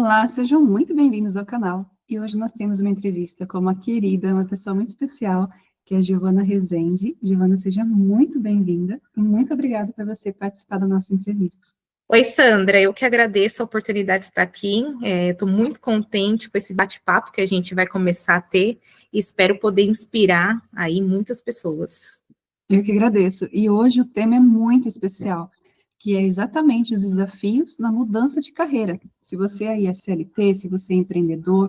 Olá, sejam muito bem-vindos ao canal. E hoje nós temos uma entrevista com uma querida, uma pessoa muito especial, que é a Giovana Rezende. Giovana, seja muito bem-vinda e muito obrigada por você participar da nossa entrevista. Oi, Sandra, eu que agradeço a oportunidade de estar aqui. Estou muito contente com esse bate-papo que a gente vai começar a ter e espero poder inspirar aí muitas pessoas. Eu que agradeço. E hoje o tema é muito especial, que é exatamente os desafios na mudança de carreira. Se você aí é CLT, se você é empreendedor,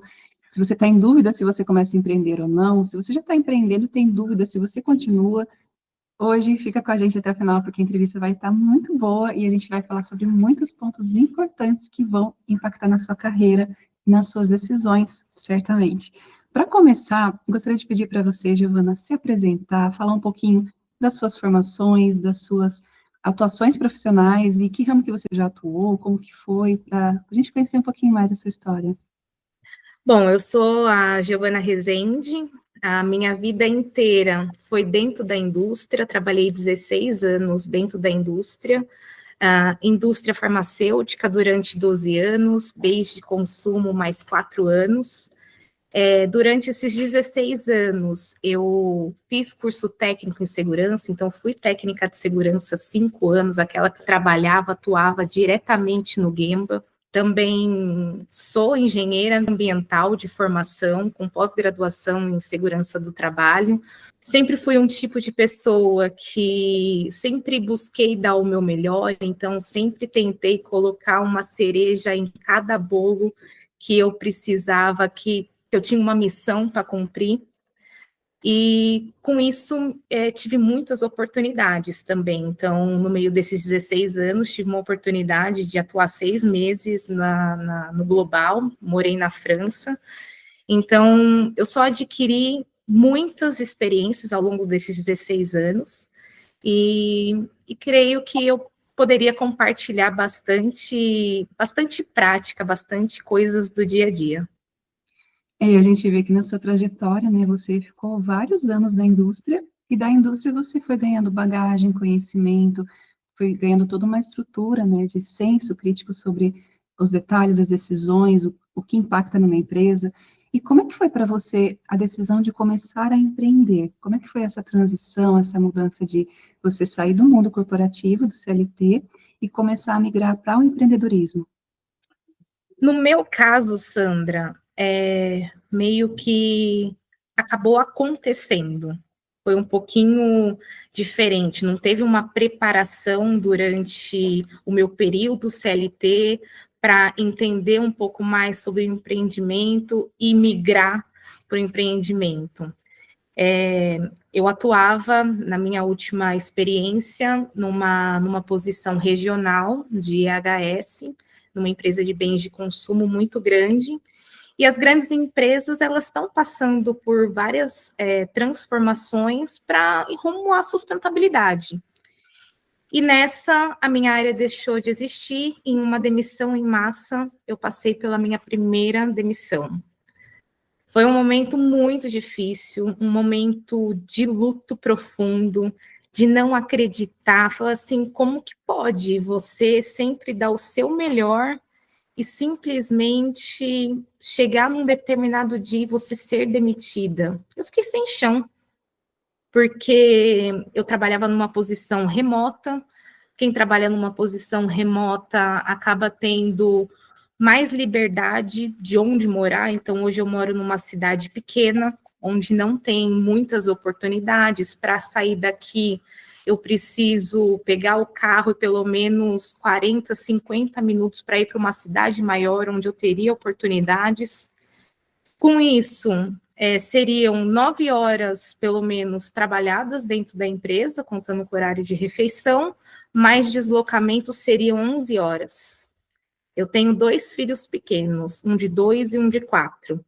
se você está em dúvida se você começa a empreender ou não, se você já está empreendendo e tem dúvida se você continua, hoje fica com a gente até o final, porque a entrevista vai estar muito boa e a gente vai falar sobre muitos pontos importantes que vão impactar na sua carreira e nas suas decisões, certamente. Para começar, gostaria de pedir para você, Giovana, se apresentar, falar um pouquinho das suas formações, das suas atuações profissionais e que ramo que você já atuou, como que foi, para a gente conhecer um pouquinho mais da sua história. Bom, eu sou a Giovana Rezende, a minha vida inteira foi dentro da indústria, trabalhei 16 anos dentro da indústria, indústria farmacêutica durante 12 anos, bens de consumo mais 4 anos. Durante esses 16 anos, eu fiz curso técnico em segurança, então fui técnica de segurança 5 anos, aquela que trabalhava, atuava diretamente no Gemba. Também sou engenheira ambiental de formação, com pós-graduação em segurança do trabalho. Sempre fui um tipo de pessoa que sempre busquei dar o meu melhor, então sempre tentei colocar uma cereja em cada bolo que eu precisava, que eu tinha uma missão para cumprir. E com isso tive muitas oportunidades também. Então, no meio desses 16 anos, tive uma oportunidade de atuar 6 meses no Global, morei na França. Então, eu só adquiri muitas experiências ao longo desses 16 anos e creio que eu poderia compartilhar bastante prática, bastante coisas do dia a dia. A gente vê que na sua trajetória, né, você ficou vários anos na indústria, e da indústria você foi ganhando bagagem, conhecimento, foi ganhando toda uma estrutura, né, de senso crítico sobre os detalhes, as decisões, o que impacta numa empresa. E como é que foi para você a decisão de começar a empreender? Como é que foi essa transição, essa mudança de você sair do mundo corporativo, do CLT, e começar a migrar para o empreendedorismo? No meu caso, Sandra, meio que acabou acontecendo. Foi um pouquinho diferente, não teve uma preparação durante o meu período CLT para entender um pouco mais sobre o empreendimento e migrar para o empreendimento. Eu atuava, na minha última experiência, numa posição regional de IHS, numa empresa de bens de consumo muito grande, e as grandes empresas, elas estão passando por várias transformações para rumo à sustentabilidade. E nessa, a minha área deixou de existir, em uma demissão em massa, eu passei pela minha primeira demissão. Foi um momento muito difícil, um momento de luto profundo, de não acreditar, falar assim, como que pode você sempre dar o seu melhor e simplesmente chegar num determinado dia e você ser demitida? Eu fiquei sem chão, porque eu trabalhava numa posição remota. Quem trabalha numa posição remota acaba tendo mais liberdade de onde morar. Então, hoje eu moro numa cidade pequena, onde não tem muitas oportunidades. Para sair daqui, eu preciso pegar o carro e pelo menos 40, 50 minutos para ir para uma cidade maior, onde eu teria oportunidades. Com isso, seriam 9 horas, pelo menos, trabalhadas dentro da empresa, contando com o horário de refeição, mais deslocamento seriam 11 horas. Eu tenho 2 filhos pequenos, um de 2 e um de 4.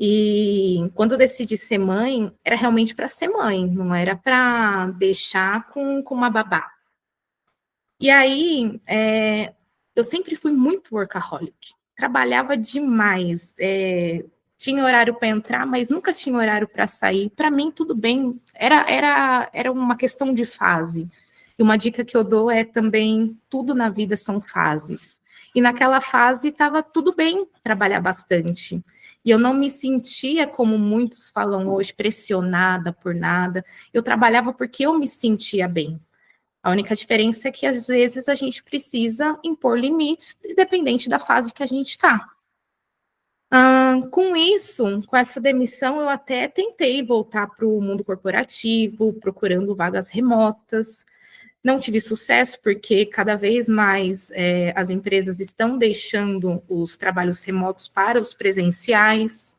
E quando eu decidi ser mãe, era realmente para ser mãe, não era para deixar com uma babá. E aí, eu sempre fui muito workaholic, trabalhava demais, tinha horário para entrar, mas nunca tinha horário para sair. Para mim, tudo bem, era uma questão de fase. E uma dica que eu dou é também, tudo na vida são fases. E naquela fase estava tudo bem trabalhar bastante. E eu não me sentia, como muitos falam hoje, pressionada por nada. Eu trabalhava porque eu me sentia bem. A única diferença é que, às vezes, a gente precisa impor limites, independente da fase que a gente está. Com isso, com essa demissão, eu até tentei voltar para o mundo corporativo, procurando vagas remotas. Não tive sucesso, porque cada vez mais as empresas estão deixando os trabalhos remotos para os presenciais.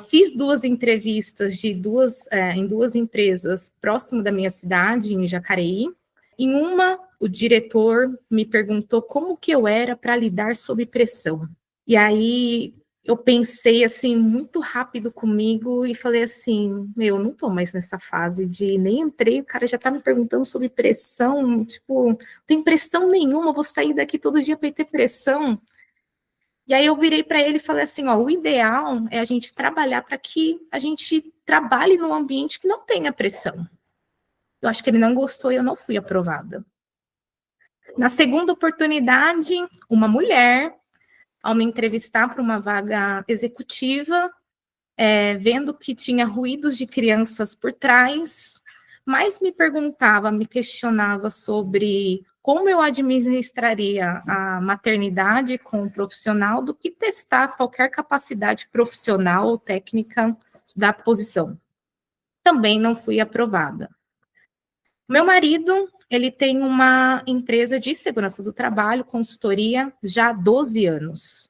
Fiz 2 entrevistas em 2 empresas próximo da minha cidade, em Jacareí. Em uma, o diretor me perguntou como que eu era para lidar sob pressão. E aí eu pensei assim muito rápido comigo e falei assim, não estou mais nessa fase de nem entrei, o cara já está me perguntando sobre pressão, tipo, não tem pressão nenhuma, vou sair daqui todo dia para ter pressão. E aí eu virei para ele e falei assim, o ideal é a gente trabalhar para que a gente trabalhe num ambiente que não tenha pressão. Eu acho que ele não gostou e eu não fui aprovada. Na segunda oportunidade, uma mulher, ao me entrevistar para uma vaga executiva, vendo que tinha ruídos de crianças por trás, mais me perguntava, me questionava sobre como eu administraria a maternidade com o profissional do que testar qualquer capacidade profissional ou técnica da posição. Também não fui aprovada. Meu marido, ele tem uma empresa de segurança do trabalho, consultoria, já há 12 anos.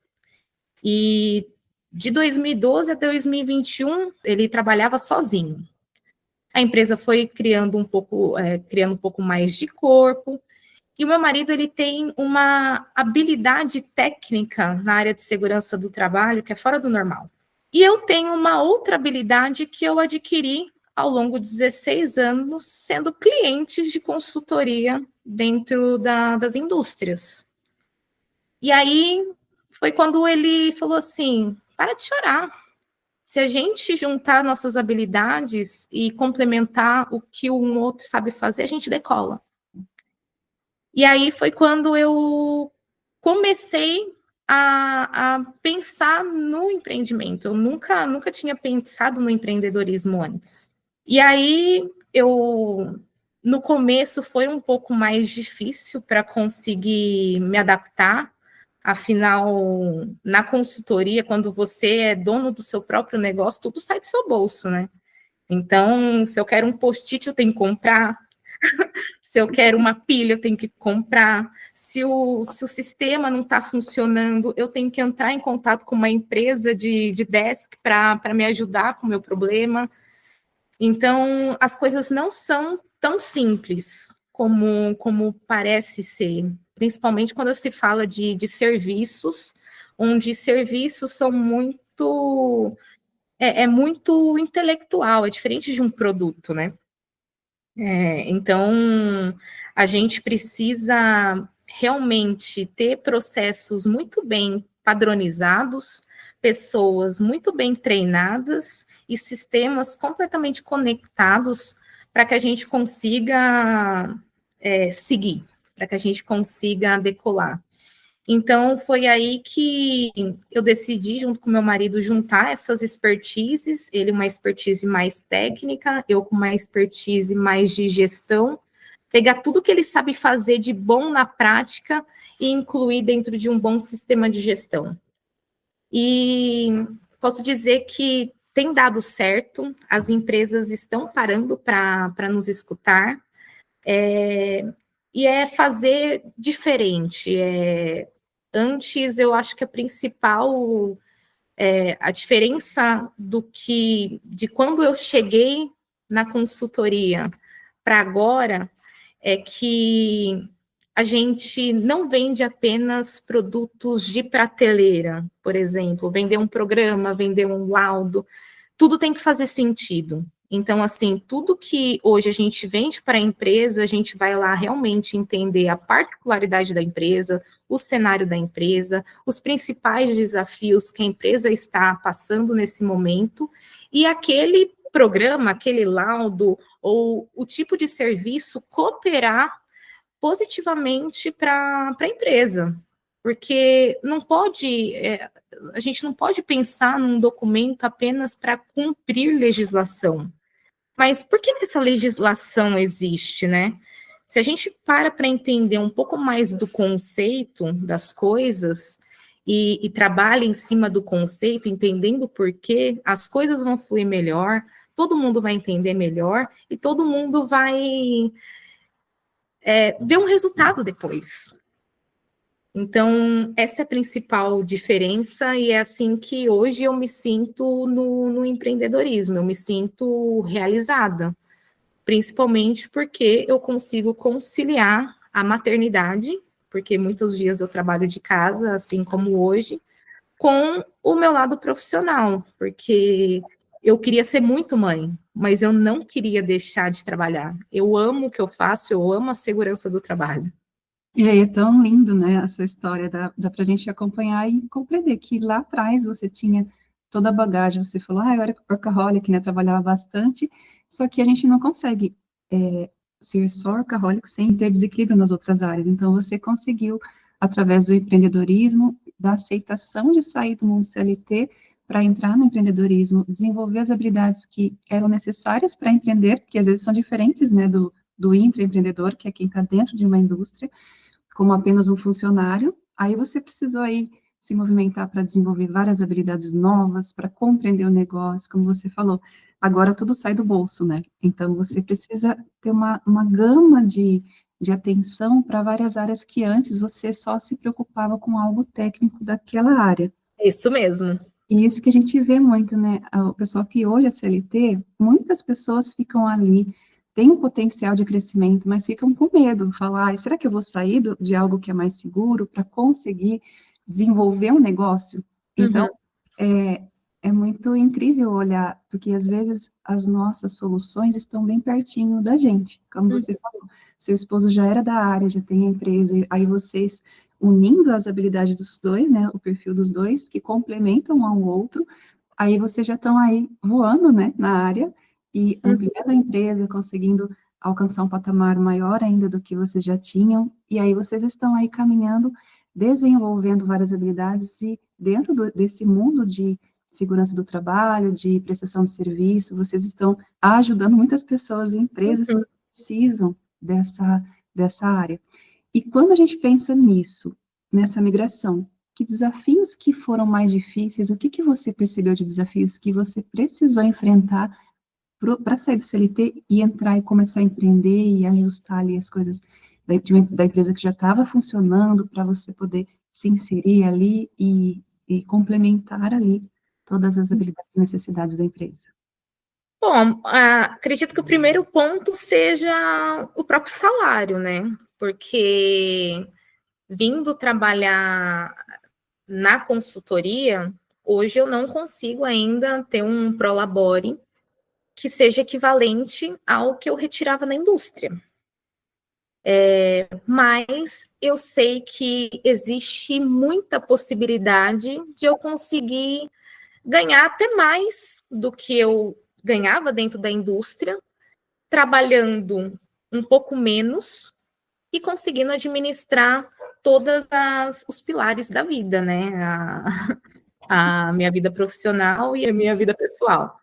E de 2012 até 2021, ele trabalhava sozinho. A empresa foi criando um pouco mais de corpo. E o meu marido, ele tem uma habilidade técnica na área de segurança do trabalho que é fora do normal. E eu tenho uma outra habilidade que eu adquiri ao longo de 16 anos, sendo clientes de consultoria dentro das indústrias. E aí foi quando ele falou assim, para de chorar. Se a gente juntar nossas habilidades e complementar o que um outro sabe fazer, a gente decola. E aí foi quando eu comecei a pensar no empreendimento. Eu nunca tinha pensado no empreendedorismo antes. E aí, no começo, foi um pouco mais difícil para conseguir me adaptar. Afinal, na consultoria, quando você é dono do seu próprio negócio, tudo sai do seu bolso, né? Então, se eu quero um post-it, eu tenho que comprar. Se eu quero uma pilha, eu tenho que comprar. Se o sistema não está funcionando, eu tenho que entrar em contato com uma empresa de desk para me ajudar com o meu problema. Então, as coisas não são tão simples como parece ser, principalmente quando se fala de serviços, onde serviços são muito... É muito intelectual, é diferente de um produto, né? Então, a gente precisa realmente ter processos muito bem padronizados, pessoas muito bem treinadas e sistemas completamente conectados para que a gente consiga seguir, para que a gente consiga decolar. Então, foi aí que eu decidi, junto com meu marido, juntar essas expertises, ele uma expertise mais técnica, eu com uma expertise mais de gestão, pegar tudo que ele sabe fazer de bom na prática e incluir dentro de um bom sistema de gestão. E posso dizer que tem dado certo, as empresas estão parando para nos escutar, e é fazer diferente. Antes, eu acho que a principal, a diferença de quando eu cheguei na consultoria para agora, é que a gente não vende apenas produtos de prateleira, por exemplo, vender um programa, vender um laudo, tudo tem que fazer sentido. Então, assim, tudo que hoje a gente vende para a empresa, a gente vai lá realmente entender a particularidade da empresa, o cenário da empresa, os principais desafios que a empresa está passando nesse momento, e aquele programa, aquele laudo ou o tipo de serviço cooperar positivamente para a empresa. Porque não pode, a gente não pode pensar num documento apenas para cumprir legislação. Mas por que essa legislação existe, né? Se a gente para entender um pouco mais do conceito das coisas e trabalha em cima do conceito, entendendo por quê, as coisas vão fluir melhor, todo mundo vai entender melhor e todo mundo vai ver um resultado depois. Então, essa é a principal diferença e é assim que hoje eu me sinto no empreendedorismo, eu me sinto realizada, principalmente porque eu consigo conciliar a maternidade, porque muitos dias eu trabalho de casa, assim como hoje, com o meu lado profissional, porque eu queria ser muito mãe, mas eu não queria deixar de trabalhar. Eu amo o que eu faço, eu amo a segurança do trabalho. E aí é tão lindo, né, a sua história, dá para a gente acompanhar e compreender que lá atrás você tinha toda a bagagem, você falou, eu era workaholic, né, trabalhava bastante, só que a gente não consegue ser só workaholic sem ter desequilíbrio nas outras áreas, então você conseguiu, através do empreendedorismo, da aceitação de sair do mundo CLT para entrar no empreendedorismo, desenvolver as habilidades que eram necessárias para empreender, que às vezes são diferentes, né, do intraempreendedor, que é quem está dentro de uma indústria, como apenas um funcionário, aí você precisou aí se movimentar para desenvolver várias habilidades novas, para compreender o negócio, como você falou, agora tudo sai do bolso, né? Então, você precisa ter uma gama de atenção para várias áreas que antes você só se preocupava com algo técnico daquela área. Isso mesmo. E isso que a gente vê muito, né? O pessoal que hoje é CLT, muitas pessoas ficam ali, tem um potencial de crescimento, mas ficam com medo, falar, será que eu vou sair de algo que é mais seguro para conseguir desenvolver um negócio? Então, é muito incrível olhar, porque às vezes as nossas soluções estão bem pertinho da gente, como você falou, seu esposo já era da área, já tem a empresa, aí vocês unindo as habilidades dos dois, né, o perfil dos dois, que complementam um ao outro, aí vocês já estão aí voando, né, na área, e ampliando a empresa, conseguindo alcançar um patamar maior ainda do que vocês já tinham, e aí vocês estão aí caminhando, desenvolvendo várias habilidades, e dentro desse mundo de segurança do trabalho, de prestação de serviço, vocês estão ajudando muitas pessoas e empresas que precisam dessa área. E quando a gente pensa nisso, nessa migração, que desafios que foram mais difíceis, o que você percebeu de desafios que você precisou enfrentar para sair do CLT e entrar e começar a empreender e ajustar ali as coisas da empresa que já estava funcionando, para você poder se inserir ali e complementar ali todas as habilidades e necessidades da empresa? Bom, acredito que o primeiro ponto seja o próprio salário, né? Porque vindo trabalhar na consultoria, hoje eu não consigo ainda ter um prolabore que seja equivalente ao que eu retirava na indústria. Mas eu sei que existe muita possibilidade de eu conseguir ganhar até mais do que eu ganhava dentro da indústria, trabalhando um pouco menos e conseguindo administrar todos os pilares da vida, né? A minha vida profissional e a minha vida pessoal.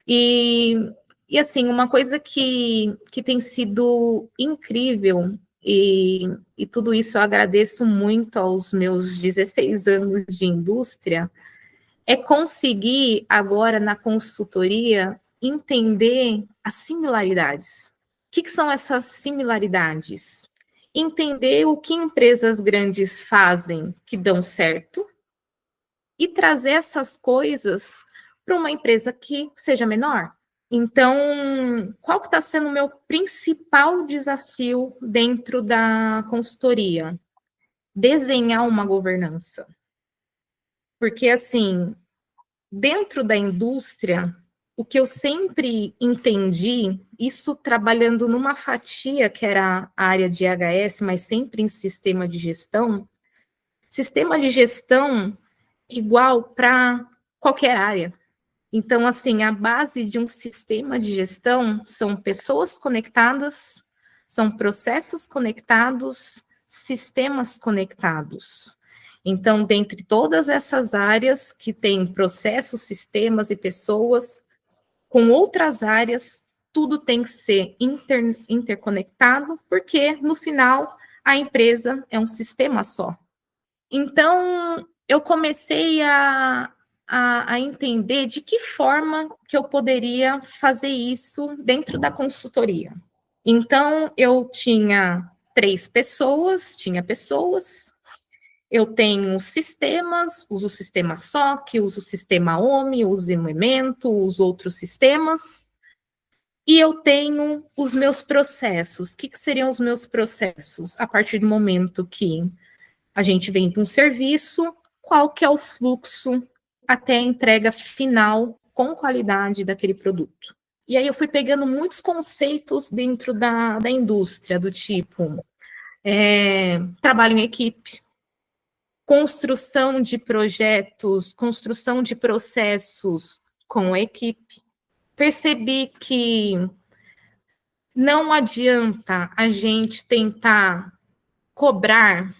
E assim, uma coisa que tem sido incrível, e tudo isso eu agradeço muito aos meus 16 anos de indústria, é conseguir agora na consultoria entender as similaridades. O que são essas similaridades? Entender o que empresas grandes fazem que dão certo e trazer essas coisas para uma empresa que seja menor. Então, qual que está sendo o meu principal desafio dentro da consultoria? Desenhar uma governança. Porque, assim, dentro da indústria, o que eu sempre entendi, isso trabalhando numa fatia que era a área de HS, mas sempre em sistema de gestão igual para qualquer área. Então, assim, a base de um sistema de gestão são pessoas conectadas, são processos conectados, sistemas conectados. Então, dentre todas essas áreas que têm processos, sistemas e pessoas, com outras áreas, tudo tem que ser interconectado, porque, no final, a empresa é um sistema só. Então, eu comecei a entender de que forma que eu poderia fazer isso dentro da consultoria. Então, eu tinha tinha pessoas, eu tenho sistemas, uso o sistema SOC, uso o sistema OMI, uso o Memento, uso outros sistemas, e eu tenho os meus processos. O que seriam os meus processos? A partir do momento que a gente vende um serviço, qual que é o fluxo até a entrega final com qualidade daquele produto. E aí eu fui pegando muitos conceitos dentro da indústria, do tipo trabalho em equipe, construção de projetos, construção de processos com a equipe. Percebi que não adianta a gente tentar cobrar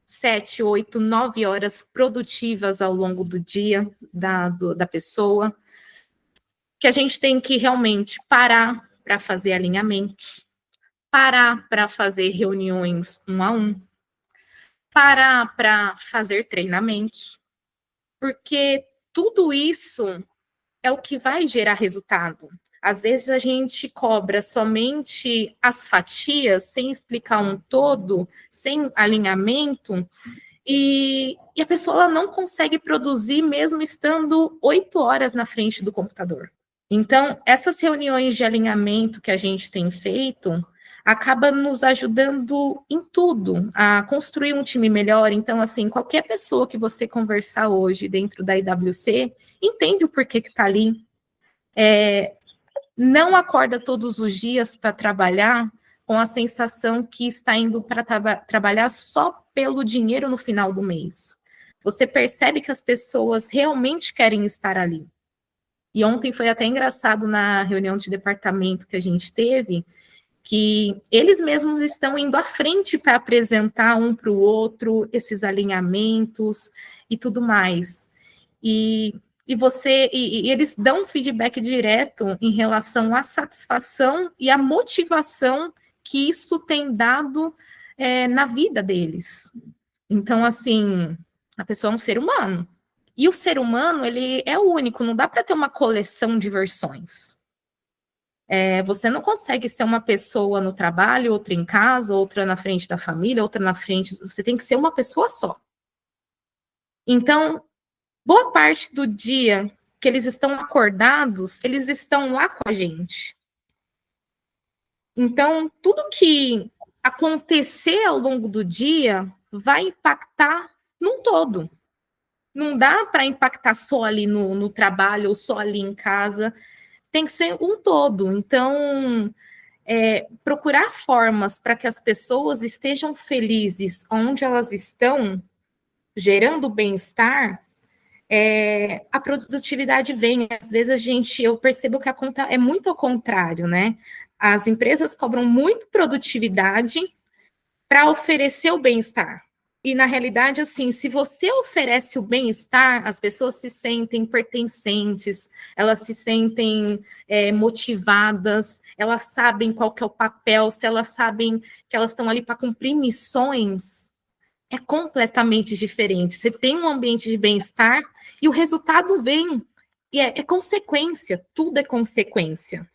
7, 8, 9 horas produtivas ao longo do dia da pessoa, que a gente tem que realmente parar para fazer alinhamentos, parar para fazer reuniões 1 a 1, parar para fazer treinamentos, porque tudo isso é o que vai gerar resultado. Às vezes a gente cobra somente as fatias, sem explicar um todo, sem alinhamento, e a pessoa ela não consegue produzir mesmo estando 8 horas na frente do computador. Então, essas reuniões de alinhamento que a gente tem feito acaba nos ajudando em tudo, a construir um time melhor. Então, assim, qualquer pessoa que você conversar hoje dentro da IWC entende o porquê que está ali. Não acorda todos os dias para trabalhar com a sensação que está indo para trabalhar só pelo dinheiro no final do mês. Você percebe que as pessoas realmente querem estar ali. E ontem foi até engraçado na reunião de departamento que a gente teve, que eles mesmos estão indo à frente para apresentar um para o outro esses alinhamentos e tudo mais. E eles dão um feedback direto em relação à satisfação e à motivação que isso tem dado na vida deles. Então, assim, a pessoa é um ser humano. E o ser humano, ele é único, não dá para ter uma coleção de versões. Você não consegue ser uma pessoa no trabalho, outra em casa, outra na frente da família, outra na frente. Você tem que ser uma pessoa só. Então, boa parte do dia que eles estão acordados, eles estão lá com a gente. Então, tudo que acontecer ao longo do dia vai impactar num todo. Não dá para impactar só ali no trabalho ou só ali em casa. Tem que ser um todo. Então, procurar formas para que as pessoas estejam felizes onde elas estão, gerando bem-estar, a produtividade vem. Às vezes eu percebo que a conta é muito ao contrário, né? As empresas cobram muito produtividade para oferecer o bem-estar. E, na realidade, assim, se você oferece o bem-estar, as pessoas se sentem pertencentes, elas se sentem motivadas, elas sabem qual que é o papel, se elas sabem que elas estão ali para cumprir missões, é completamente diferente. Você tem um ambiente de bem-estar e o resultado vem. E é consequência, tudo é consequência.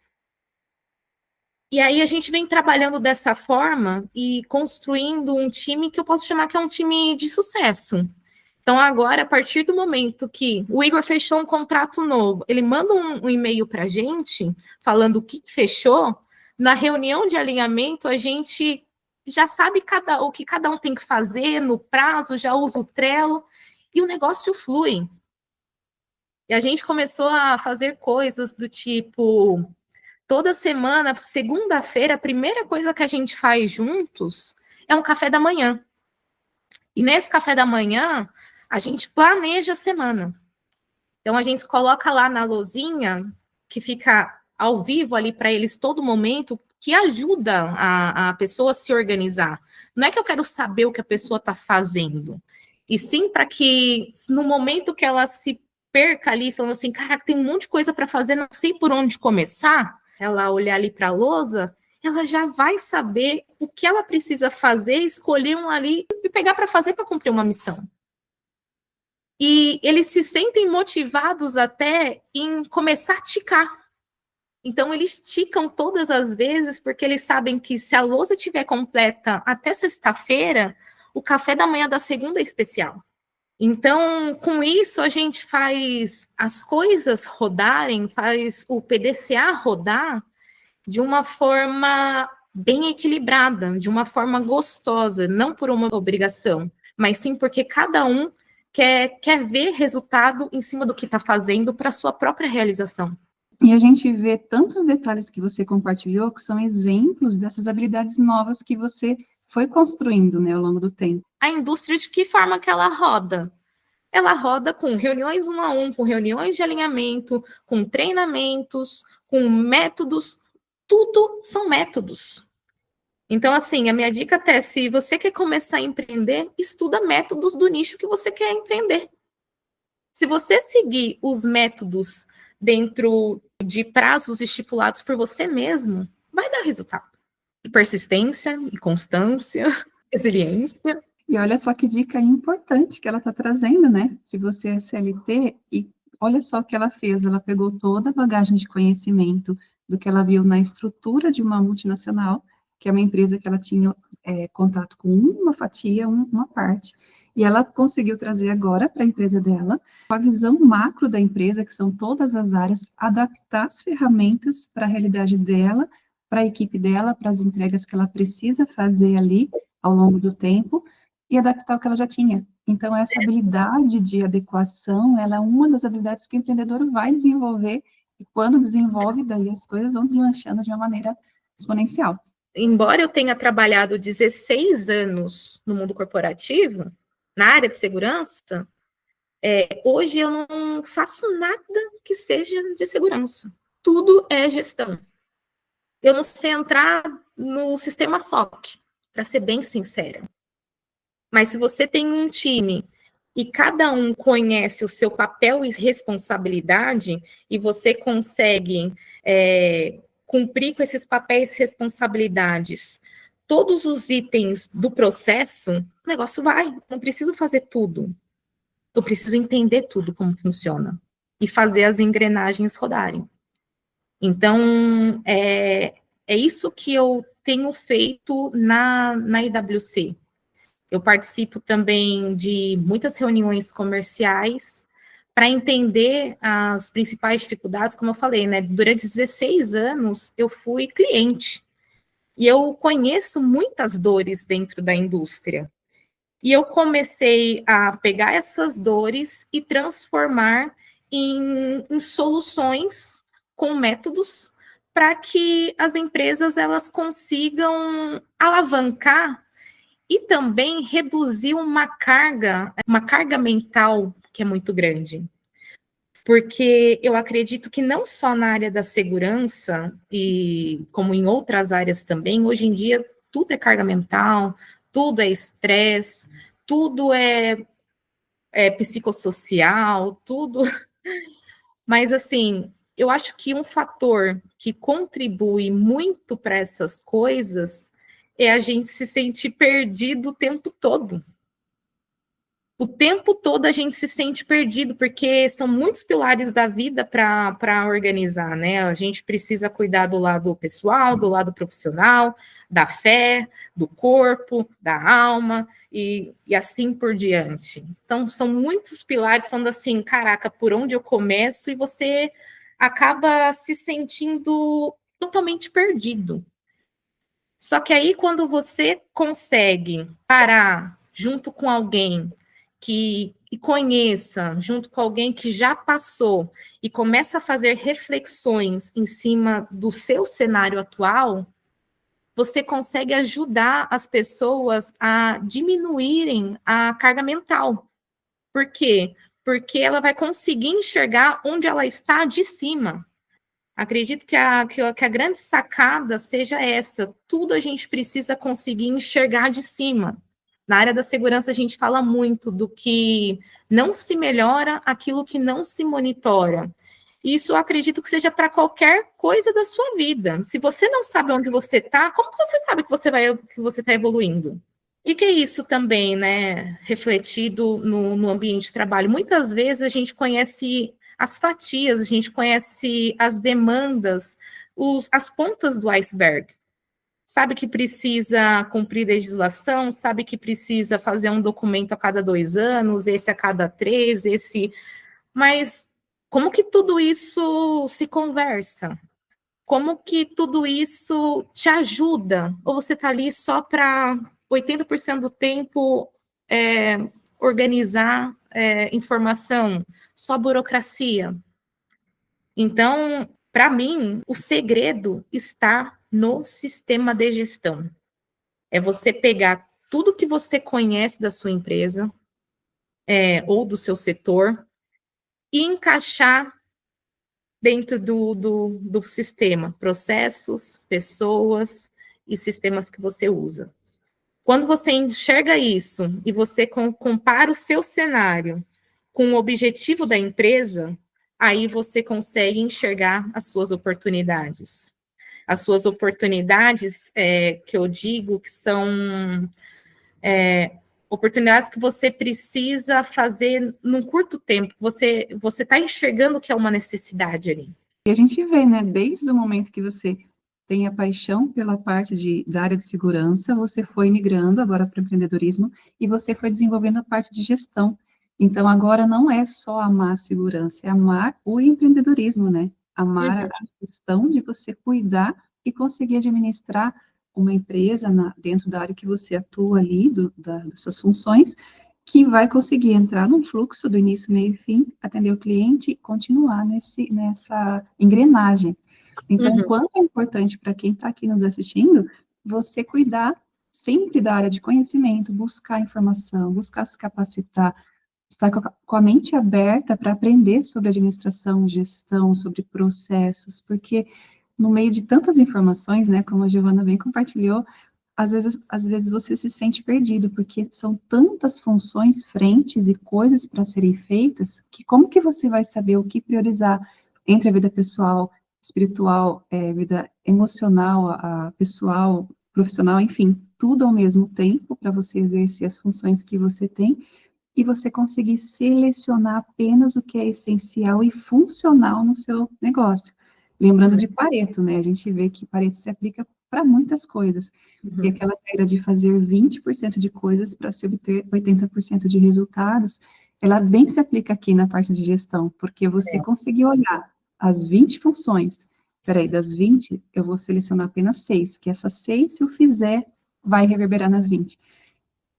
E aí a gente vem trabalhando dessa forma e construindo um time que eu posso chamar que é um time de sucesso. Então, agora, a partir do momento que o Igor fechou um contrato novo, ele manda um e-mail para a gente falando o que fechou. Na reunião de alinhamento, a gente já sabe o que cada um tem que fazer no prazo, já usa o Trello, e o negócio flui. E a gente começou a fazer coisas do tipo... Toda semana, segunda-feira, a primeira coisa que a gente faz juntos é um café da manhã. E nesse café da manhã, a gente planeja a semana. Então, a gente coloca lá na lousinha, que fica ao vivo ali para eles todo momento, que ajuda a pessoa a se organizar. Não é que eu quero saber o que a pessoa está fazendo, e sim para que, no momento que ela se perca ali, falando assim, caraca, tem um monte de coisa para fazer, não sei por onde começar, ela olhar ali para a lousa, ela já vai saber o que ela precisa fazer, escolher um ali e pegar para fazer para cumprir uma missão. E eles se sentem motivados até em começar a ticar. Então, eles ticam todas as vezes, porque eles sabem que se a lousa estiver completa até sexta-feira, o café da manhã da segunda é especial. Então, com isso, a gente faz as coisas rodarem, faz o PDCA rodar de uma forma bem equilibrada, de uma forma gostosa, não por uma obrigação, mas sim porque cada um quer ver resultado em cima do que está fazendo para a sua própria realização. E a gente vê tantos detalhes que você compartilhou, que são exemplos dessas habilidades novas que você foi construindo, né, ao longo do tempo. A indústria, de que forma que ela roda? Ela roda com reuniões 1 a 1, com reuniões de alinhamento, com treinamentos, com métodos, tudo são métodos. Então, assim, a minha dica até, se você quer começar a empreender, estuda métodos do nicho que você quer empreender. Se você seguir os métodos dentro de prazos estipulados por você mesmo, vai dar resultado. E persistência, e constância, resiliência. E olha só que dica importante que ela está trazendo, né? Se você é CLT, e olha só o que ela fez, ela pegou toda a bagagem de conhecimento do que ela viu na estrutura de uma multinacional, que é uma empresa que ela tinha contato com uma fatia, uma parte, e ela conseguiu trazer agora para a empresa dela, com a visão macro da empresa, que são todas as áreas, adaptar as ferramentas para a realidade dela, para a equipe dela, para as entregas que ela precisa fazer ali ao longo do tempo, e adaptar o que ela já tinha. Então, essa habilidade de adequação, ela é uma das habilidades que o empreendedor vai desenvolver, e quando desenvolve, daí as coisas vão deslanchando de uma maneira exponencial. Embora eu tenha trabalhado 16 anos no mundo corporativo, na área de segurança, hoje eu não faço nada que seja de segurança. Tudo é gestão. Eu não sei entrar no sistema SOC, para ser bem sincera. Mas se você tem um time e cada um conhece o seu papel e responsabilidade, e você consegue cumprir com esses papéis e responsabilidades todos os itens do processo, o negócio vai. Não preciso fazer tudo. Eu preciso entender tudo como funciona e fazer as engrenagens rodarem. Então, é isso que eu tenho feito na IWC. Eu participo também de muitas reuniões comerciais para entender as principais dificuldades, como eu falei, né? Durante 16 anos, eu fui cliente. E eu conheço muitas dores dentro da indústria. E eu comecei a pegar essas dores e transformar em soluções com métodos para que as empresas elas consigam alavancar e também reduzir uma carga mental que é muito grande. Porque eu acredito que não só na área da segurança, e como em outras áreas também, hoje em dia tudo é carga mental, tudo é estresse, tudo é psicossocial, tudo. Mas, assim, eu acho que um fator que contribui muito para essas coisas é a gente se sentir perdido o tempo todo. O tempo todo a gente se sente perdido, porque são muitos pilares da vida para organizar, né? A gente precisa cuidar do lado pessoal, do lado profissional, da fé, do corpo, da alma, e assim por diante. Então, são muitos pilares falando assim, caraca, por onde eu começo? E você acaba se sentindo totalmente perdido. Só que aí, quando você consegue parar junto com alguém que conheça, junto com alguém que já passou, e começa a fazer reflexões em cima do seu cenário atual, você consegue ajudar as pessoas a diminuírem a carga mental. Por quê? porque ela vai conseguir enxergar onde ela está de cima. Acredito que a grande sacada seja essa. Tudo a gente precisa conseguir enxergar de cima. Na área da segurança, a gente fala muito do que não se melhora aquilo que não se monitora. Isso eu acredito que seja para qualquer coisa da sua vida. Se você não sabe onde você está, como que você sabe que você está evoluindo? E que é isso também, né? Refletido no ambiente de trabalho. Muitas vezes a gente conhece as fatias, a gente conhece as demandas, as pontas do iceberg. Sabe que precisa cumprir legislação, sabe que precisa fazer um documento a cada 2 anos, esse a cada 3, esse. Mas como que tudo isso se conversa? Como que tudo isso te ajuda? Ou você está ali só para 80% do tempo organizar informação, só burocracia? Então, para mim, o segredo está no sistema de gestão. É você pegar tudo que você conhece da sua empresa ou do seu setor e encaixar dentro do sistema, processos, pessoas e sistemas que você usa. Quando você enxerga isso e você compara o seu cenário com o objetivo da empresa, aí você consegue enxergar as suas oportunidades. As suas oportunidades, que eu digo que são oportunidades que você precisa fazer num curto tempo. Você está enxergando que é uma necessidade ali. E a gente vê, né, desde o momento que você tem a paixão pela parte da área de segurança, você foi migrando agora para o empreendedorismo e você foi desenvolvendo a parte de gestão. Então, agora não é só amar a segurança, é amar o empreendedorismo, né? Amar a questão de você cuidar e conseguir administrar uma empresa dentro da área que você atua ali, das suas funções, que vai conseguir entrar num fluxo do início, meio e fim, atender o cliente e continuar nessa engrenagem. Então, quanto é importante para quem está aqui nos assistindo, você cuidar sempre da área de conhecimento, buscar informação, buscar se capacitar, estar com a mente aberta para aprender sobre administração, gestão, sobre processos, porque no meio de tantas informações, né, como a Giovana bem compartilhou, às vezes você se sente perdido, porque são tantas funções, frentes e coisas para serem feitas, que como que você vai saber o que priorizar entre a vida pessoal, espiritual, vida emocional, a pessoal, profissional, enfim, tudo ao mesmo tempo para você exercer as funções que você tem e você conseguir selecionar apenas o que é essencial e funcional no seu negócio. Lembrando de Pareto, né? A gente vê que Pareto se aplica para muitas coisas. E aquela regra de fazer 20% de coisas para se obter 80% de resultados, ela bem se aplica aqui na parte de gestão, porque você conseguir olhar as 20 funções, peraí, das 20, eu vou selecionar apenas 6, que essas 6, se eu fizer, vai reverberar nas 20.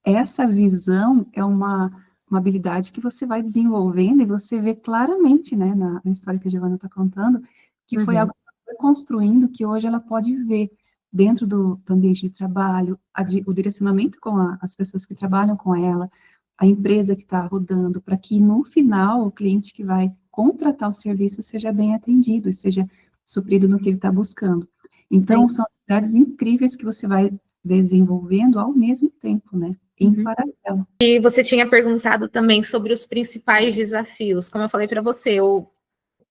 Essa visão é uma habilidade que você vai desenvolvendo e você vê claramente, né, na história que a Giovana está contando, que foi algo que ela foi construindo, que hoje ela pode ver dentro do ambiente de trabalho, o direcionamento com as pessoas que trabalham com ela, a empresa que está rodando, para que no final o cliente que vai contratar o serviço seja bem atendido e seja suprido no que ele está buscando. Então, são habilidades incríveis que você vai desenvolvendo ao mesmo tempo, né? Em paralelo. E você tinha perguntado também sobre os principais desafios. Como eu falei para você,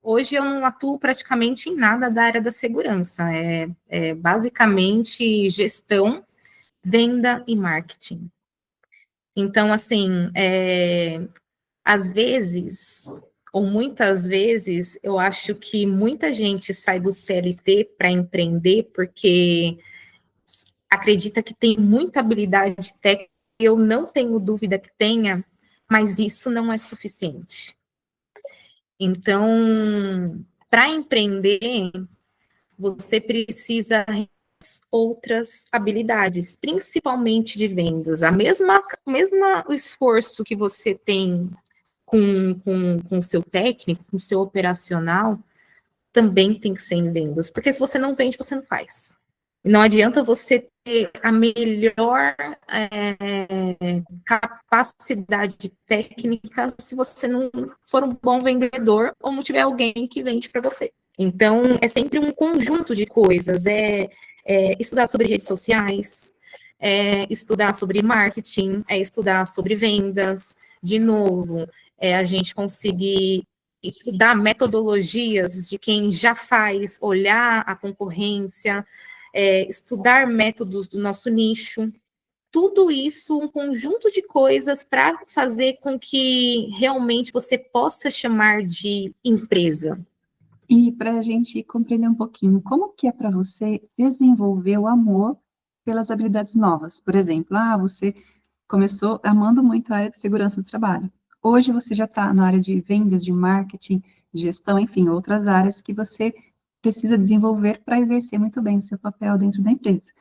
hoje eu não atuo praticamente em nada da área da segurança. É basicamente gestão, venda e marketing. Então, assim, às vezes, ou muitas vezes, eu acho que muita gente sai do CLT para empreender porque acredita que tem muita habilidade técnica. Eu não tenho dúvida que tenha, mas isso não é suficiente. Então, para empreender, você precisa de outras habilidades, principalmente de vendas. A mesma o esforço que você tem com o seu técnico, com o seu operacional, também tem que ser em vendas. Porque se você não vende, você não faz. Não adianta você ter a melhor capacidade técnica se você não for um bom vendedor ou não tiver alguém que vende para você. Então, é sempre um conjunto de coisas. Estudar sobre redes sociais, estudar sobre marketing, estudar sobre vendas. De novo, a gente conseguir estudar metodologias de quem já faz, olhar a concorrência, estudar métodos do nosso nicho, tudo isso, um conjunto de coisas para fazer com que realmente você possa chamar de empresa. E para a gente compreender um pouquinho, como que é para você desenvolver o amor pelas habilidades novas? Por exemplo, você começou amando muito a área de segurança do trabalho. Hoje você já está na área de vendas, de marketing, de gestão, enfim, outras áreas que você precisa desenvolver para exercer muito bem o seu papel dentro da empresa.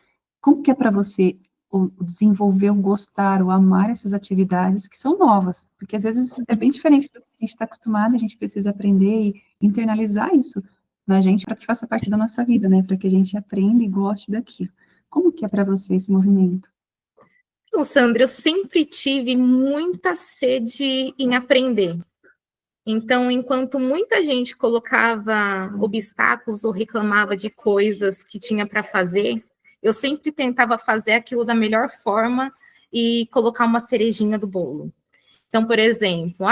Como que é para você o desenvolver, o gostar, o amar essas atividades que são novas? Porque às vezes é bem diferente do que a gente está acostumado, a gente precisa aprender e internalizar isso na gente para que faça parte da nossa vida, né? Para que a gente aprenda e goste daquilo. Como que é para você esse movimento? Então, Sandra, eu sempre tive muita sede em aprender. Então, enquanto muita gente colocava obstáculos ou reclamava de coisas que tinha para fazer, eu sempre tentava fazer aquilo da melhor forma e colocar uma cerejinha do bolo. Então, por exemplo,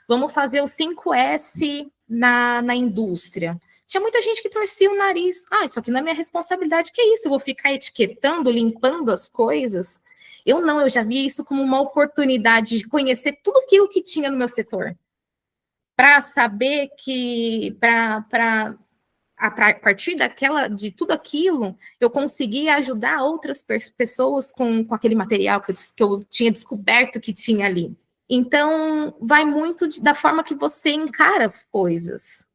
vamos fazer o 5S na indústria. Tinha muita gente que torcia o nariz. Isso aqui não é minha responsabilidade. Que isso? Eu vou ficar etiquetando, limpando as coisas? Eu não, eu já vi isso como uma oportunidade de conhecer tudo aquilo que tinha no meu setor. Para saber que, a partir de tudo aquilo, eu conseguia ajudar outras pessoas com aquele material que eu tinha descoberto que tinha ali. Então, vai muito da forma que você encara as coisas.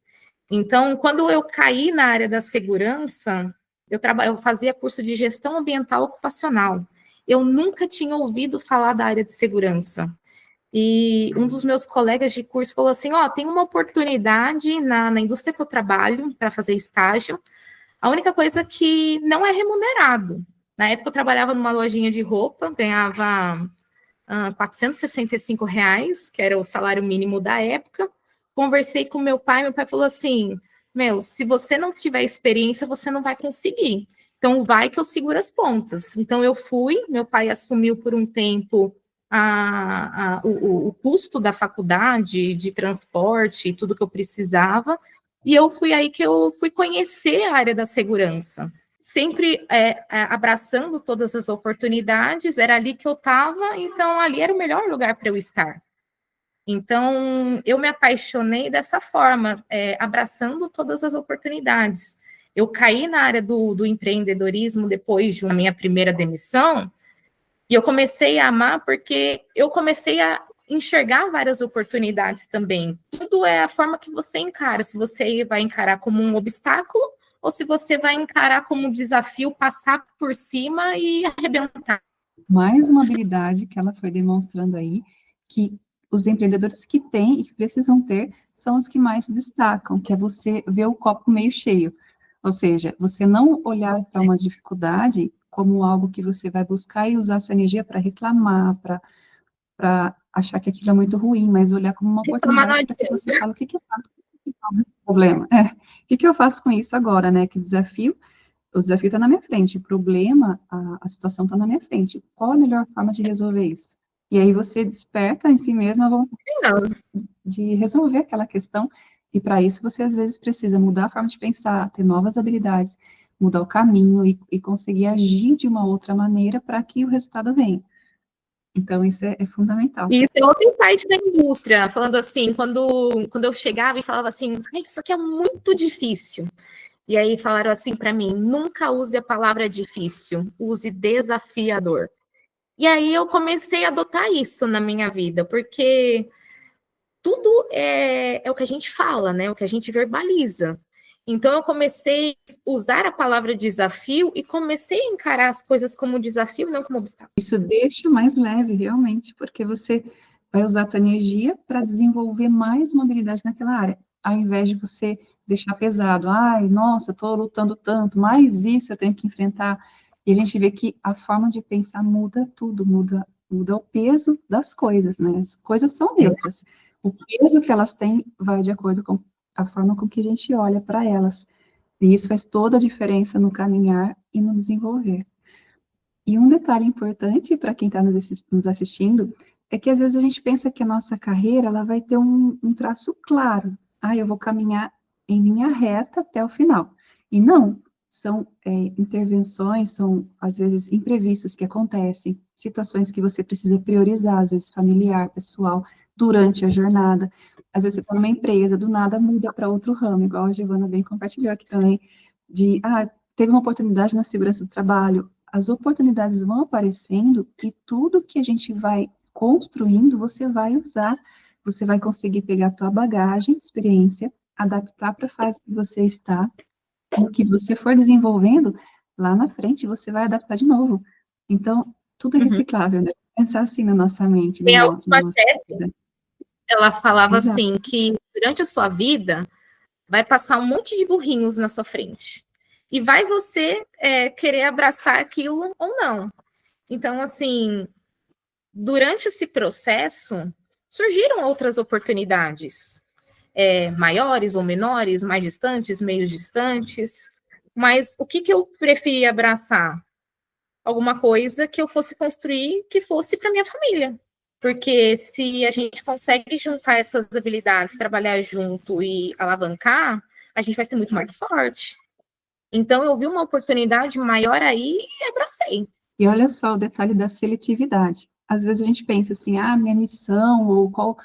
Então, quando eu caí na área da segurança, eu fazia curso de gestão ambiental ocupacional. Eu nunca tinha ouvido falar da área de segurança. E um dos meus colegas de curso falou assim, tem uma oportunidade na indústria que eu trabalho para fazer estágio. A única coisa que não é remunerado. Na época eu trabalhava numa lojinha de roupa, ganhava R$ 465, que era o salário mínimo da época. Conversei com meu pai falou assim, se você não tiver experiência, você não vai conseguir. Então, vai que eu seguro as pontas. Então, eu fui, meu pai assumiu por um tempo o custo da faculdade, de transporte, tudo que eu precisava, e eu fui aí que eu fui conhecer a área da segurança. Sempre abraçando todas as oportunidades, era ali que eu estava, então ali era o melhor lugar para eu estar. Então, eu me apaixonei dessa forma, abraçando todas as oportunidades. Eu caí na área do empreendedorismo depois de minha primeira demissão, e eu comecei a amar porque eu comecei a enxergar várias oportunidades também. Tudo é a forma que você encara, se você vai encarar como um obstáculo ou se você vai encarar como um desafio, passar por cima e arrebentar. Mais uma habilidade que ela foi demonstrando aí, que os empreendedores que têm e que precisam ter são os que mais se destacam, que é você ver o copo meio cheio. Ou seja, você não olhar para uma dificuldade como algo que você vai buscar e usar sua energia para reclamar, para achar que aquilo é muito ruim, mas olhar como uma oportunidade para que você fale o que eu faço com esse problema. O que eu faço com isso agora, né? Que desafio? O desafio está na minha frente, o problema, a situação está na minha frente. Qual a melhor forma de resolver isso? E aí você desperta em si mesma a vontade de resolver aquela questão, e para isso você às vezes precisa mudar a forma de pensar, ter novas habilidades, mudar o caminho e conseguir agir de uma outra maneira para que o resultado venha. Então, isso é fundamental. Isso é outro insight da indústria, falando assim, quando eu chegava e falava assim, isso aqui é muito difícil. E aí falaram assim para mim, nunca use a palavra difícil, use desafiador. E aí eu comecei a adotar isso na minha vida, porque tudo é o que a gente fala, né? O que a gente verbaliza. Então eu comecei a usar a palavra desafio e comecei a encarar as coisas como desafio, não como obstáculo. Isso deixa mais leve, realmente, porque você vai usar a tua energia para desenvolver mais uma habilidade naquela área, ao invés de você deixar pesado. Ai, nossa, eu estou lutando tanto, mais isso eu tenho que enfrentar. E a gente vê que a forma de pensar muda tudo, muda o peso das coisas, né? As coisas são neutras. O peso que elas têm vai de acordo com a forma com que a gente olha para elas. E isso faz toda a diferença no caminhar e no desenvolver. E um detalhe importante para quem está nos assistindo é que às vezes a gente pensa que a nossa carreira ela vai ter um traço claro. Ah, eu vou caminhar em linha reta até o final. E não, são intervenções, são às vezes imprevistos que acontecem, situações que você precisa priorizar, às vezes familiar, pessoal, durante a jornada. Às vezes você está numa empresa, do nada muda para outro ramo, igual a Giovana bem compartilhou aqui também, teve uma oportunidade na segurança do trabalho, as oportunidades vão aparecendo e tudo que a gente vai construindo, você vai usar, você vai conseguir pegar a tua bagagem, experiência, adaptar para a fase que você está, e o que você for desenvolvendo, lá na frente você vai adaptar de novo. Então, tudo é reciclável, né? Pensar assim na nossa mente, Minha na última nossa chefe, vida. ela falava Exato. assim, que durante a sua vida, vai passar um monte de burrinhos na sua frente. E vai você querer abraçar aquilo ou não. Então, assim, durante esse processo, surgiram outras oportunidades, maiores ou menores, mais distantes, meio distantes. Mas o que eu preferi abraçar? Alguma coisa que eu fosse construir que fosse para minha família. Porque se a gente consegue juntar essas habilidades, trabalhar junto e alavancar, a gente vai ser muito mais forte. Então, eu vi uma oportunidade maior aí e abracei. E olha só o detalhe da seletividade. Às vezes a gente pensa assim, minha missão, ou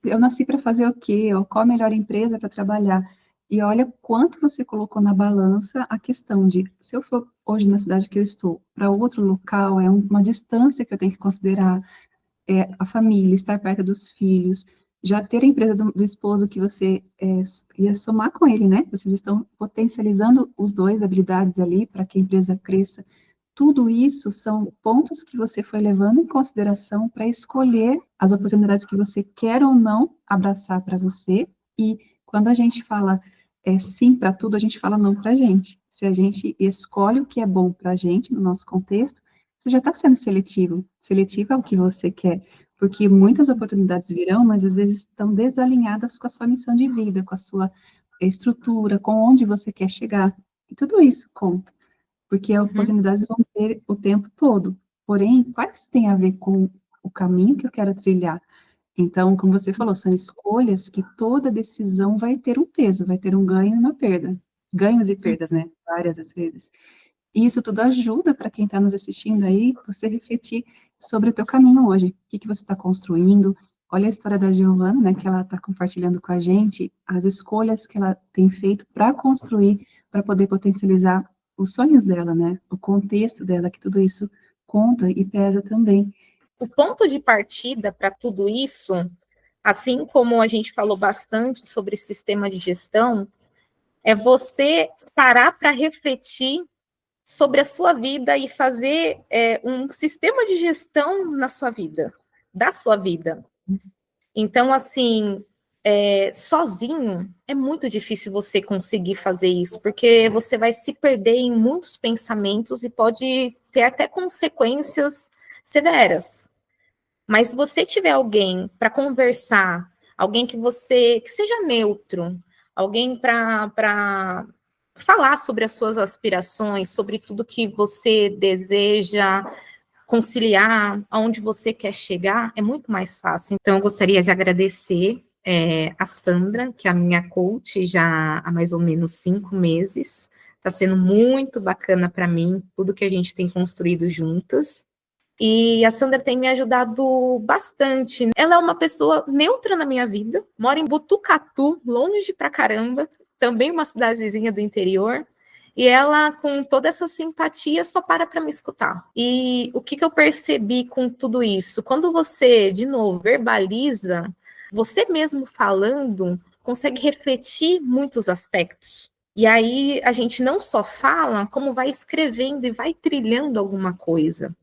eu nasci para fazer o quê, ou qual a melhor empresa para trabalhar. E olha quanto você colocou na balança a questão de, se eu for hoje na cidade que eu estou, para outro local, é uma distância que eu tenho que considerar, a família, estar perto dos filhos, já ter a empresa do esposo que você ia somar com ele, né? Vocês estão potencializando os dois habilidades ali para que a empresa cresça. Tudo isso são pontos que você foi levando em consideração para escolher as oportunidades que você quer ou não abraçar para você. E quando a gente fala sim para tudo, a gente fala não para a gente. Se a gente escolhe o que é bom para a gente, no nosso contexto, você já está sendo seletivo. Seletivo é o que você quer. Porque muitas oportunidades virão, mas às vezes estão desalinhadas com a sua missão de vida, com a sua estrutura, com onde você quer chegar. E tudo isso conta porque as oportunidades vão ter o tempo todo. Porém, quais têm a ver com o caminho que eu quero trilhar? Então, como você falou, são escolhas que toda decisão vai ter um peso, vai ter um ganho e uma perda. Ganhos e perdas, né? Várias às vezes. E isso tudo ajuda para quem está nos assistindo aí, você refletir sobre o teu caminho hoje. O que você está construindo? Olha a história da Giovana, né, que ela está compartilhando com a gente, as escolhas que ela tem feito para construir, para poder potencializar os sonhos dela, né, o contexto dela, que tudo isso conta e pesa também. O ponto de partida para tudo isso, assim como a gente falou bastante sobre sistema de gestão, é você parar para refletir sobre a sua vida e fazer um sistema de gestão na sua vida, da sua vida. Então, assim, sozinho é muito difícil você conseguir fazer isso, porque você vai se perder em muitos pensamentos e pode ter até consequências severas. Mas se você tiver alguém para conversar, alguém que seja neutro, alguém para falar sobre as suas aspirações, sobre tudo que você deseja conciliar, aonde você quer chegar, é muito mais fácil. Então, eu gostaria de agradecer a Sandra, que é a minha coach já há mais ou menos 5 meses. Está sendo muito bacana para mim, tudo que a gente tem construído juntas. E a Sandra tem me ajudado bastante. Ela é uma pessoa neutra na minha vida, mora em Botucatu, longe pra caramba, também uma cidadezinha do interior. E ela, com toda essa simpatia, só para me escutar. E o que eu percebi com tudo isso? Quando você, de novo, verbaliza, você mesmo falando, consegue refletir muitos aspectos. E aí a gente não só fala, como vai escrevendo e vai trilhando alguma coisa.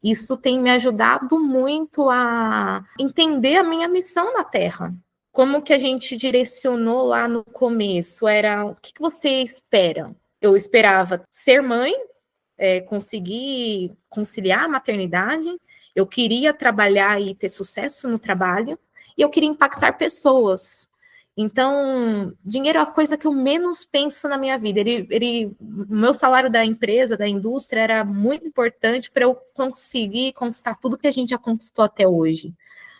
Isso tem me ajudado muito a entender a minha missão na Terra. como que a gente direcionou lá no começo? Era, o que você espera? Eu esperava ser mãe, conseguir conciliar a maternidade, eu queria trabalhar e ter sucesso no trabalho, e eu queria impactar pessoas. Então, dinheiro é a coisa que eu menos penso na minha vida. O meu salário da empresa, da indústria, era muito importante para eu conseguir conquistar tudo que a gente já conquistou até hoje.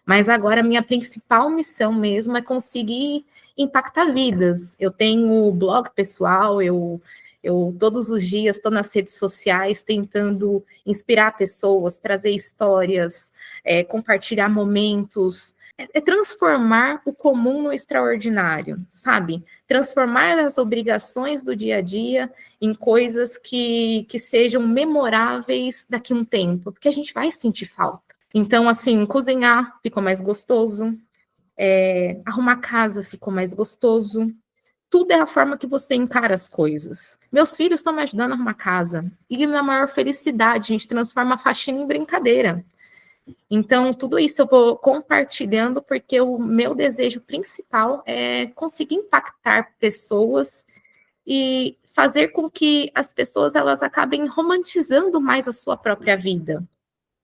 Mas agora a minha principal missão mesmo é conseguir impactar vidas. Eu tenho blog pessoal, eu todos os dias estou nas redes sociais tentando inspirar pessoas, trazer histórias, compartilhar momentos, transformar o comum no extraordinário, sabe? Transformar as obrigações do dia a dia em coisas que sejam memoráveis daqui a um tempo, porque a gente vai sentir falta. Então, assim, cozinhar ficou mais gostoso, arrumar casa ficou mais gostoso. Tudo é a forma que você encara as coisas. Meus filhos estão me ajudando a arrumar casa. E na maior felicidade, a gente transforma a faxina em brincadeira. Então, tudo isso eu vou compartilhando, porque o meu desejo principal é conseguir impactar pessoas e fazer com que as pessoas elas acabem romantizando mais a sua própria vida.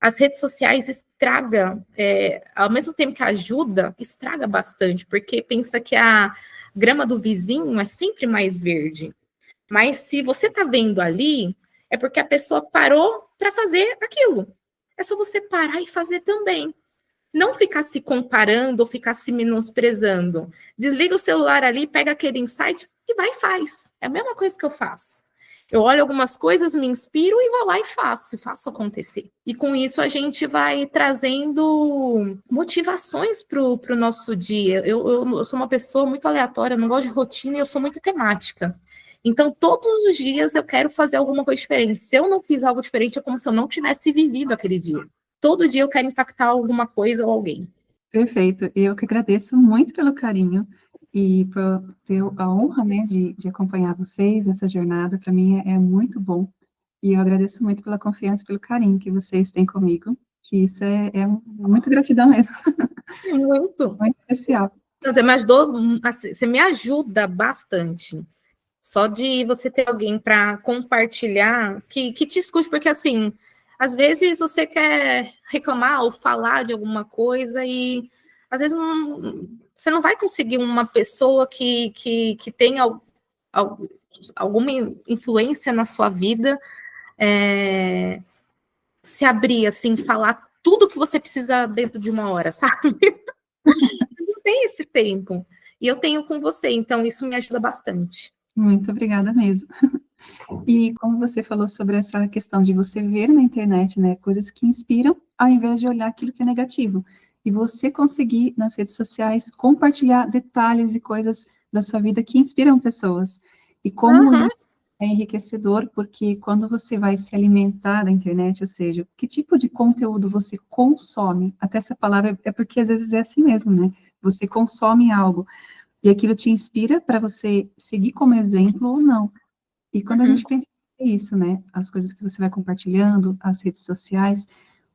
As redes sociais estraga, ao mesmo tempo que ajuda, estraga bastante, porque pensa que a grama do vizinho é sempre mais verde. Mas se você está vendo ali, é porque a pessoa parou para fazer aquilo. É só você parar e fazer também. Não ficar se comparando ou ficar se menosprezando. Desliga o celular ali, pega aquele insight e vai e faz. É a mesma coisa que eu faço. Eu olho algumas coisas, me inspiro e vou lá e faço acontecer. E com isso a gente vai trazendo motivações para o nosso dia. Eu sou uma pessoa muito aleatória, não gosto de rotina e eu sou muito temática. Então, todos os dias eu quero fazer alguma coisa diferente. Se eu não fiz algo diferente, é como se eu não tivesse vivido aquele dia. Todo dia eu quero impactar alguma coisa ou alguém. Perfeito. Eu que agradeço muito pelo carinho e por ter a honra, né, de acompanhar vocês nessa jornada. Para mim é muito bom. E eu agradeço muito pela confiança e pelo carinho que vocês têm comigo, que isso é muita gratidão mesmo. Muito. Muito especial. Você me ajudou, você me ajuda bastante. Só de você ter alguém para compartilhar, que te escute, porque assim, às vezes você quer reclamar ou falar de alguma coisa e às vezes você não vai conseguir uma pessoa que tenha alguma influência na sua vida, se abrir, assim, falar tudo que você precisa dentro de uma hora, sabe? Não tem esse tempo. E eu tenho com você, então isso me ajuda bastante. Muito obrigada mesmo. E como você falou sobre essa questão de você ver na internet, né, coisas que inspiram, ao invés de olhar aquilo que é negativo. E você conseguir, nas redes sociais, compartilhar detalhes e coisas da sua vida que inspiram pessoas. E como isso é enriquecedor, porque quando você vai se alimentar da internet, ou seja, que tipo de conteúdo você consome, até essa palavra é porque às vezes é assim mesmo, né? Você consome algo, e aquilo te inspira para você seguir como exemplo ou não. E quando a gente pensa isso, né, as coisas que você vai compartilhando, as redes sociais,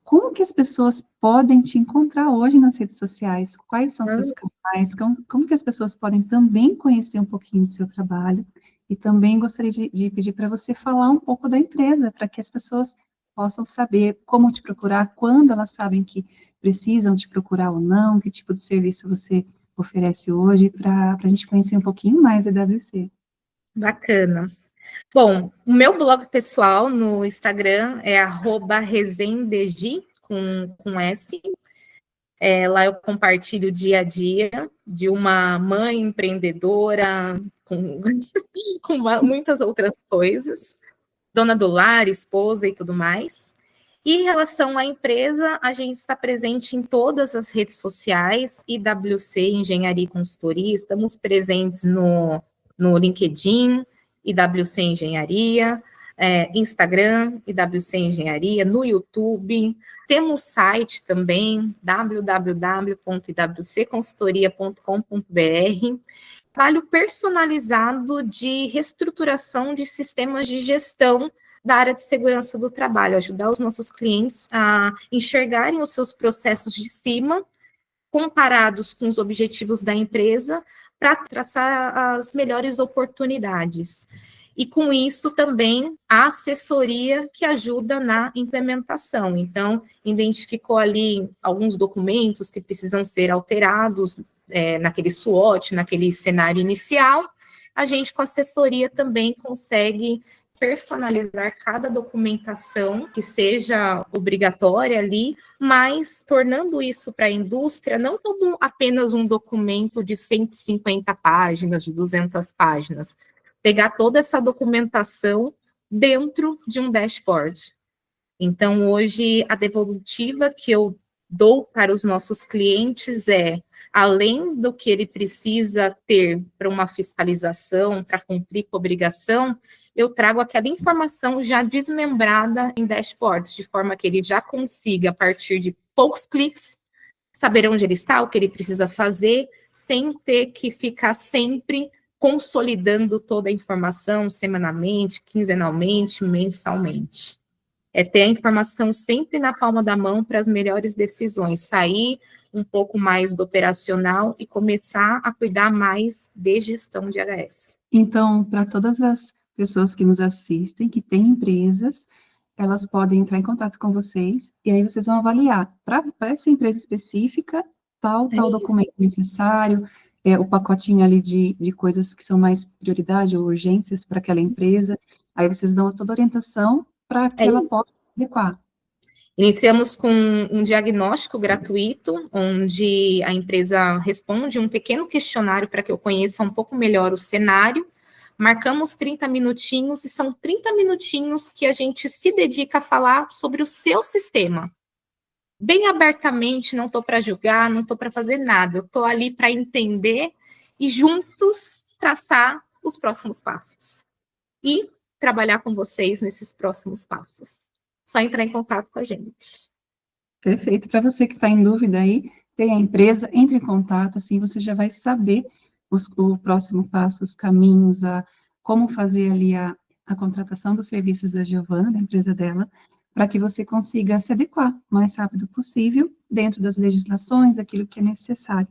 como que as pessoas podem te encontrar hoje nas redes sociais? Quais são seus canais? Como que as pessoas podem também conhecer um pouquinho do seu trabalho? E também gostaria de pedir para você falar um pouco da empresa, para que as pessoas possam saber como te procurar, quando elas sabem que precisam te procurar ou não, que tipo de serviço você oferece hoje, para a gente conhecer um pouquinho mais a EWC. Bacana. Bom, o meu blog pessoal no Instagram é @resendegi, com S. Lá eu compartilho o dia a dia de uma mãe empreendedora, com muitas outras coisas, dona do lar, esposa e tudo mais. E em relação à empresa, a gente está presente em todas as redes sociais, IWC Engenharia e Consultoria, estamos presentes no LinkedIn, IWC Engenharia, Instagram, IWC Engenharia, no YouTube, temos site também, www.iwcconsultoria.com.br, trabalho personalizado de reestruturação de sistemas de gestão da área de segurança do trabalho, ajudar os nossos clientes a enxergarem os seus processos de cima comparados com os objetivos da empresa para traçar as melhores oportunidades. E com isso também a assessoria que ajuda na implementação. Então, identificou ali alguns documentos que precisam ser alterados naquele SWOT, naquele cenário inicial. A gente, com assessoria, também consegue personalizar cada documentação que seja obrigatória ali, mas tornando isso para a indústria não como apenas um documento de 150 páginas, de 200 páginas, pegar toda essa documentação dentro de um dashboard. Então, hoje, a devolutiva que eu dou para os nossos clientes além do que ele precisa ter para uma fiscalização, para cumprir com a obrigação, eu trago aquela informação já desmembrada em dashboards, de forma que ele já consiga, a partir de poucos cliques, saber onde ele está, o que ele precisa fazer, sem ter que ficar sempre consolidando toda a informação semanalmente, quinzenalmente, mensalmente. Ter a informação sempre na palma da mão para as melhores decisões, sair um pouco mais do operacional e começar a cuidar mais de gestão de HS. Então, para todas as pessoas que nos assistem, que têm empresas, elas podem entrar em contato com vocês, e aí vocês vão avaliar, para essa empresa específica, tal documento necessário, o pacotinho ali de coisas que são mais prioridade ou urgências para aquela empresa, aí vocês dão toda a orientação para que ela possa adequar. Iniciamos com um diagnóstico gratuito, onde a empresa responde um pequeno questionário para que eu conheça um pouco melhor o cenário. Marcamos 30 minutinhos, e são 30 minutinhos que a gente se dedica a falar sobre o seu sistema. Bem abertamente, não estou para julgar, não estou para fazer nada, eu estou ali para entender e juntos traçar os próximos passos. E trabalhar com vocês nesses próximos passos. Só entrar em contato com a gente. Perfeito. Para você que está em dúvida aí, tem a empresa, entre em contato, assim você já vai saber o próximo passo, os caminhos, como fazer ali a contratação dos serviços da Giovana, da empresa dela, para que você consiga se adequar o mais rápido possível, dentro das legislações, aquilo que é necessário.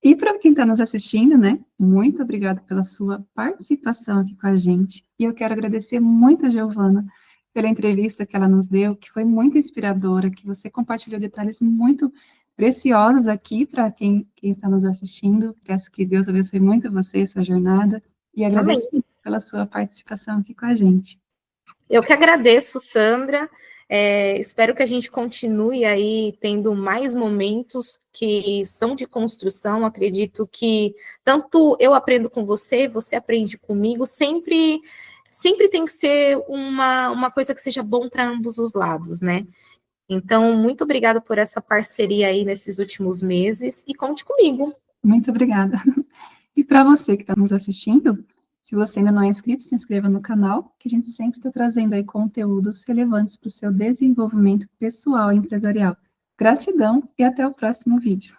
E para quem está nos assistindo, né, muito obrigada pela sua participação aqui com a gente, e eu quero agradecer muito a Giovana pela entrevista que ela nos deu, que foi muito inspiradora, que você compartilhou detalhes muito preciosos aqui para quem está nos assistindo. Peço que Deus abençoe muito você, sua jornada, e agradeço pela sua participação aqui com a gente. Eu que agradeço, Sandra. Espero que a gente continue aí tendo mais momentos que são de construção. Acredito que tanto eu aprendo com você, você aprende comigo, sempre tem que ser uma coisa que seja bom para ambos os lados, né? Então, muito obrigada por essa parceria aí nesses últimos meses, e conte comigo. Muito obrigada. E para você que está nos assistindo, se você ainda não é inscrito, se inscreva no canal, que a gente sempre está trazendo aí conteúdos relevantes para o seu desenvolvimento pessoal e empresarial. Gratidão e até o próximo vídeo.